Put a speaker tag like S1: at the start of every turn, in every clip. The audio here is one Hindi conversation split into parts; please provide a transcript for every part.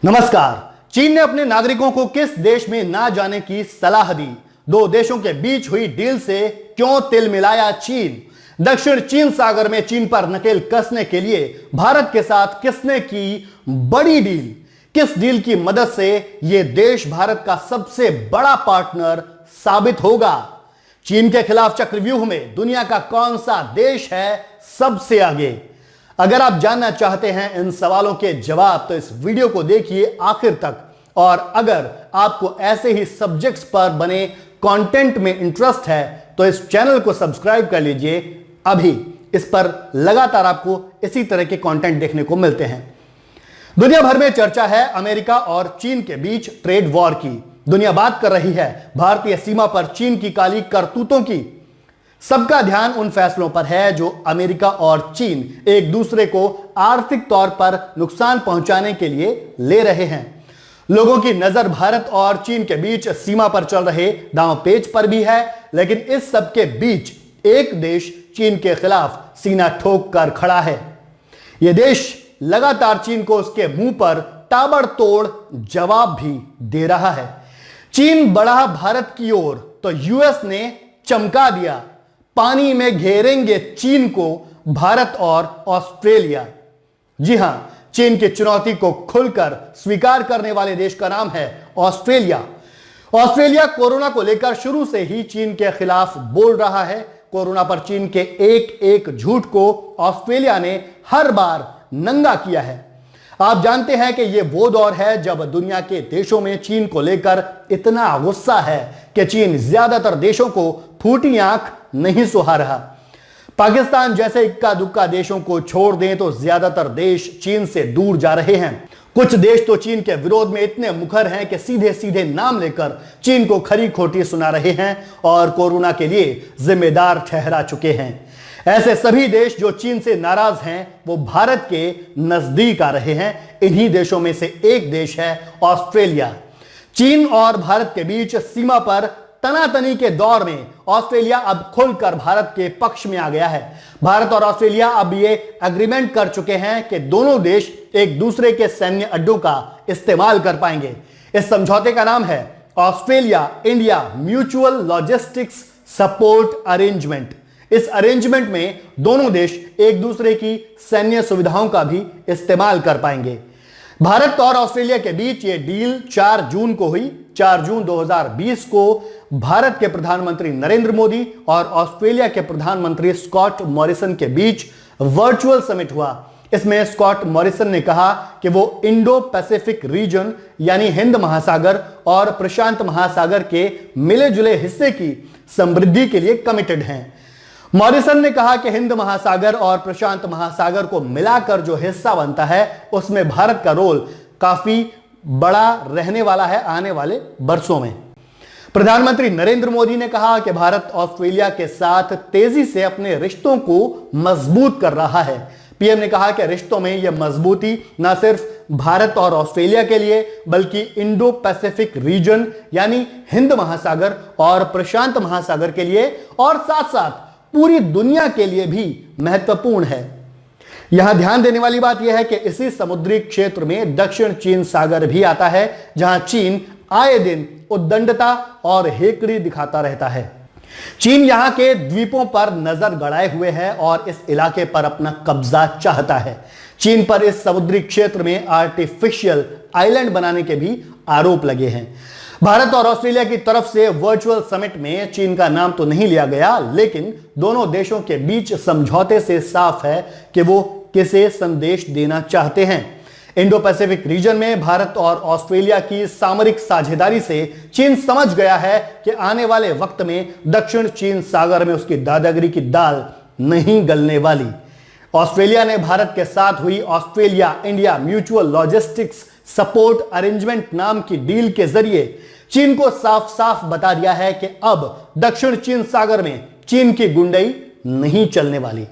S1: नमस्कार। चीन ने अपने नागरिकों को किस देश में ना जाने की सलाह दी? दो देशों के बीच हुई डील से क्यों तिल मिलाया चीन? दक्षिण चीन सागर में चीन पर नकेल कसने के लिए भारत के साथ किसने की बड़ी डील? किस डील की मदद से यह देश भारत का सबसे बड़ा पार्टनर साबित होगा? चीन के खिलाफ चक्रव्यूह में दुनिया का कौन सा देश है सबसे आगे? अगर आप जानना चाहते हैं इन सवालों के जवाब तो इस वीडियो को देखिए आखिर तक। और अगर आपको ऐसे ही सब्जेक्ट्स पर बने कंटेंट में इंटरेस्ट है तो इस चैनल को सब्सक्राइब कर लीजिए। अभी इस पर लगातार आपको इसी तरह के कंटेंट देखने को मिलते हैं। दुनिया भर में चर्चा है अमेरिका और चीन के बीच ट्रेड वॉर की। दुनिया बात कर रही है भारतीय सीमा पर चीन की काली करतूतों की। सबका ध्यान उन फैसलों पर है जो अमेरिका और चीन एक दूसरे को आर्थिक तौर पर नुकसान पहुंचाने के लिए ले रहे हैं। लोगों की नजर भारत और चीन के बीच सीमा पर चल रहे दांवपेच पर भी है, लेकिन इस सब के बीच एक देश चीन के खिलाफ सीना ठोक कर खड़ा है। यह देश लगातार चीन को उसके मुंह पर ताबड़तोड़ जवाब भी दे रहा है। चीन बढ़ा भारत की ओर तो यूएस ने चमका दिया, पानी में घेरेंगे चीन को भारत और ऑस्ट्रेलिया। जी हां, चीन की चुनौती को खुलकर स्वीकार करने वाले देश का नाम है ऑस्ट्रेलिया। ऑस्ट्रेलिया कोरोना को लेकर शुरू से ही चीन के खिलाफ बोल रहा है। कोरोना पर चीन के एक एक झूठ को ऑस्ट्रेलिया ने हर बार नंगा किया है। आप जानते हैं कि यह वो दौर है जब दुनिया के देशों में चीन को लेकर इतना गुस्सा है कि चीन ज्यादातर देशों को फूटी आंख नहीं सुहा रहा। पाकिस्तान जैसे इक्का दुक्का देशों को छोड़ दें तो ज्यादातर देश चीन से दूर जा रहे हैं। कुछ देश तो चीन के विरोध में इतने मुखर हैं कि सीधे सीधे नाम लेकर चीन को खरी खोटी सुना रहे हैं और कोरोना के लिए जिम्मेदार ठहरा चुके हैं। ऐसे सभी देश जो चीन से नाराज हैं वो भारत के नजदीक आ रहे हैं। इन्हीं देशों में से एक देश है ऑस्ट्रेलिया। चीन और भारत के बीच सीमा पर तनातनी के दौर में ऑस्ट्रेलिया अब खुलकर भारत के पक्ष में आ गया है। भारत और ऑस्ट्रेलिया अब ये एग्रीमेंट कर चुके हैं कि दोनों देश एक दूसरे के सैन्य अड्डों का इस्तेमाल कर पाएंगे। इस समझौते का नाम है Australia India mutual logistics support arrangement. इस अरेंजमेंट में दोनों देश एक दूसरे की सैन्य सुविधाओं का भी इस्तेमाल कर पाएंगे। भारत और ऑस्ट्रेलिया के बीच यह डील 4 जून को हुई। 4 जून 2020 को भारत के प्रधानमंत्री नरेंद्र मोदी और ऑस्ट्रेलिया के प्रधानमंत्री स्कॉट मॉरिसन के बीच वर्चुअल समिट हुआ। इसमें स्कॉट मॉरिसन ने कहा कि वो इंडो पैसिफिक रीजन यानी हिंद महासागर और प्रशांत महासागर के मिले जुले हिस्से की समृद्धि के लिए कमिटेड हैं। मॉरिसन ने कहा कि हिंद महासागर और प्रशांत महासागर को मिलाकर जो हिस्सा बनता है उसमें भारत का रोल काफी बड़ा रहने वाला है आने वाले वर्षों में। प्रधानमंत्री नरेंद्र मोदी ने कहा कि भारत ऑस्ट्रेलिया के साथ तेजी से अपने रिश्तों को मजबूत कर रहा है। पीएम ने कहा कि रिश्तों में यह मजबूती न सिर्फ भारत और ऑस्ट्रेलिया के लिए बल्कि इंडो पैसिफिक रीजन यानी हिंद महासागर और प्रशांत महासागर के लिए और साथ साथ पूरी दुनिया के लिए भी महत्वपूर्ण है। यहां ध्यान देने वाली बात यह है कि इसी समुद्री क्षेत्र में दक्षिण चीन सागर भी आता है, जहां चीन आए दिन उद्दंडता और हेकड़ी दिखाता रहता है। चीन यहां के द्वीपों पर नजर गड़ाए हुए है और इस इलाके पर अपना कब्जा चाहता है। चीन पर इस समुद्री क्षेत्र में आर्टिफिशियल आइलैंड बनाने के भी आरोप लगे हैं। भारत और ऑस्ट्रेलिया की तरफ से वर्चुअल समिट में चीन का नाम तो नहीं लिया गया, लेकिन दोनों देशों के बीच समझौते से साफ है कि वो किसे संदेश देना चाहते हैं। इंडो पैसिफिक रीजन में भारत और ऑस्ट्रेलिया की सामरिक साझेदारी से चीन समझ गया है कि आने वाले वक्त में दक्षिण चीन सागर में उसकी दादागिरी की दाल नहीं गलने वाली। ऑस्ट्रेलिया ने भारत के साथ हुई Australia India mutual logistics support arrangement नाम की डील के जरिए चीन को साफ साफ बता दिया है कि अब दक्षिण चीन सागर में चीन की गुंडई नहीं चलने वाली।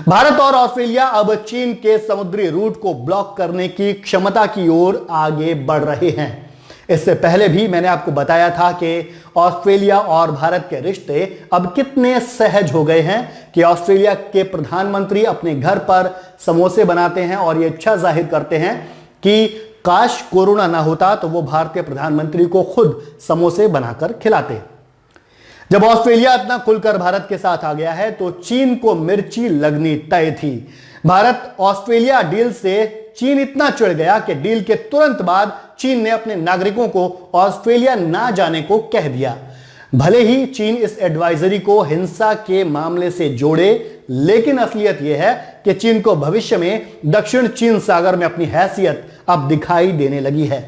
S1: भारत और ऑस्ट्रेलिया अब चीन के समुद्री रूट को ब्लॉक करने की क्षमता की ओर आगे बढ़ रहे हैं। इससे पहले भी मैंने आपको बताया था कि ऑस्ट्रेलिया और भारत के रिश्ते अब कितने सहज हो गए हैं कि ऑस्ट्रेलिया के प्रधानमंत्री अपने घर पर समोसे बनाते हैं और ये इच्छा जाहिर करते हैं कि काश कोरोना ना होता तो वो भारतीय प्रधानमंत्री को खुद समोसे बनाकर खिलाते। जब ऑस्ट्रेलिया इतना खुलकर भारत के साथ आ गया है तो चीन को मिर्ची लगनी तय थी। भारत ऑस्ट्रेलिया डील से चीन इतना चिढ़ गया कि डील के तुरंत बाद चीन ने अपने नागरिकों को ऑस्ट्रेलिया ना जाने को कह दिया। भले ही चीन इस एडवाइजरी को हिंसा के मामले से जोड़े, लेकिन असलियत यह है कि चीन को भविष्य में दक्षिण चीन सागर में अपनी हैसियत अब दिखाई देने लगी है।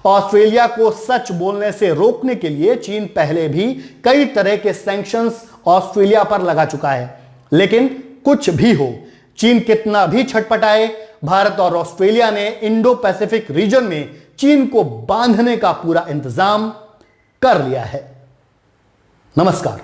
S1: ऑस्ट्रेलिया को सच बोलने से रोकने के लिए चीन पहले भी कई तरह के सैंक्शंस ऑस्ट्रेलिया पर लगा चुका है, लेकिन कुछ भी हो, चीन कितना भी छटपटाए, भारत और ऑस्ट्रेलिया ने इंडो पैसिफिक रीजन में चीन को बांधने का पूरा इंतजाम कर लिया है। नमस्कार।